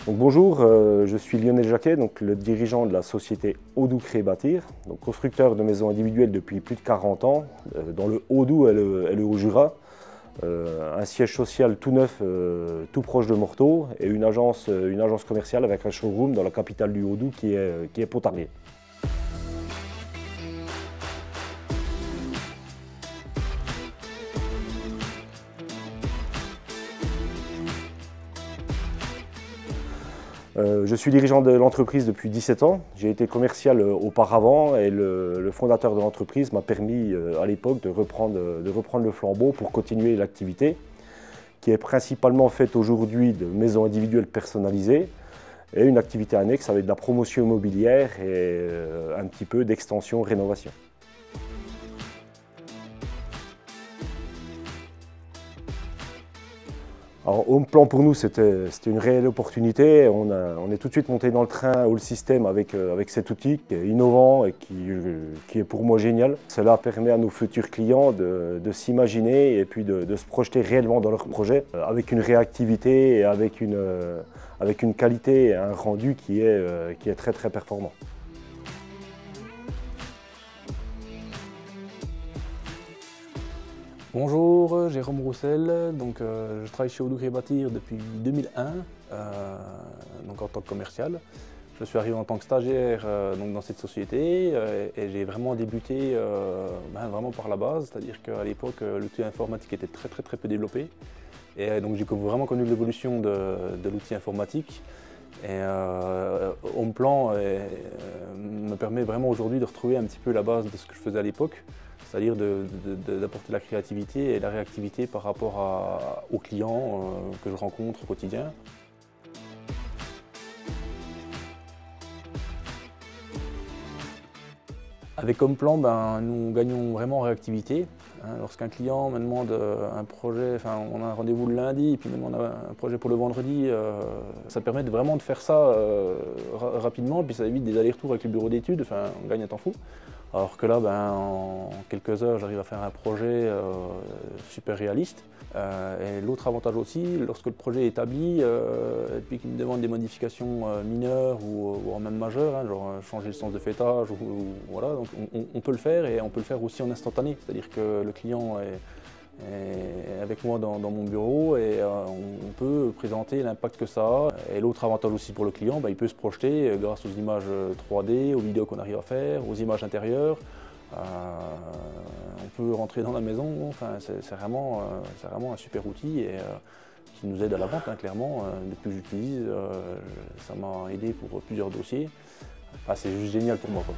Donc bonjour, je suis Lionel Jacquet, donc le dirigeant de la société Haut-Doubs Créer Bâtir, donc constructeur de maisons individuelles depuis plus de 40 ans, dans le Haut-Doubs et le Haut-Jura, un siège social tout neuf, tout proche de Morteau, et une agence commerciale avec un showroom dans la capitale du Haut-Doubs qui est Pontarlier. Je suis dirigeant de l'entreprise depuis 17 ans. J'ai été commercial auparavant et le fondateur de l'entreprise m'a permis à l'époque de reprendre le flambeau pour continuer l'activité qui est principalement faite aujourd'hui de maisons individuelles personnalisées et une activité annexe avec de la promotion immobilière et un petit peu d'extension rénovation. Alors, Homeplan pour nous c'était une réelle opportunité. On est tout de suite monté dans le train All System avec cet outil qui est innovant et qui est pour moi génial. Cela permet à nos futurs clients de s'imaginer et puis de se projeter réellement dans leur projet avec une réactivité et avec une qualité et un rendu qui est très très performant. Bonjour, Jérôme Roussel, je travaille chez Haut-Doubs Créer Bâtir depuis 2001, en tant que commercial. Je suis arrivé en tant que stagiaire dans cette société et j'ai vraiment débuté vraiment par la base, c'est-à-dire qu'à l'époque l'outil informatique était très peu développé et donc j'ai vraiment connu l'évolution de l'outil informatique. Et Homeplan me permet vraiment aujourd'hui de retrouver un petit peu la base de ce que je faisais à l'époque, c'est-à-dire d'apporter la créativité et la réactivité par rapport aux clients que je rencontre au quotidien. Avec Homeplan, nous gagnons vraiment en réactivité. Lorsqu'un client me demande un projet, on a un rendez-vous le lundi et puis me demande un projet pour le vendredi, ça permet vraiment de faire ça rapidement, puis ça évite des allers-retours avec le bureau d'études, on gagne un temps fou. Alors que là, en quelques heures, j'arrive à faire un projet super réaliste. Et l'autre avantage aussi, lorsque le projet est établi, et puis qu'il me demande des modifications mineures ou même majeures, genre changer le sens de fêtage, voilà, donc on peut le faire et on peut le faire aussi en instantané. C'est-à-dire que le client est avec moi dans mon bureau et on peut présenter l'impact que ça a. Et l'autre avantage aussi pour le client, il peut se projeter grâce aux images 3D, aux vidéos qu'on arrive à faire, aux images intérieures. On peut rentrer dans la maison, c'est vraiment un super outil et qui nous aide à la vente, clairement. Depuis que j'utilise, ça m'a aidé pour plusieurs dossiers. C'est juste génial pour moi, quoi.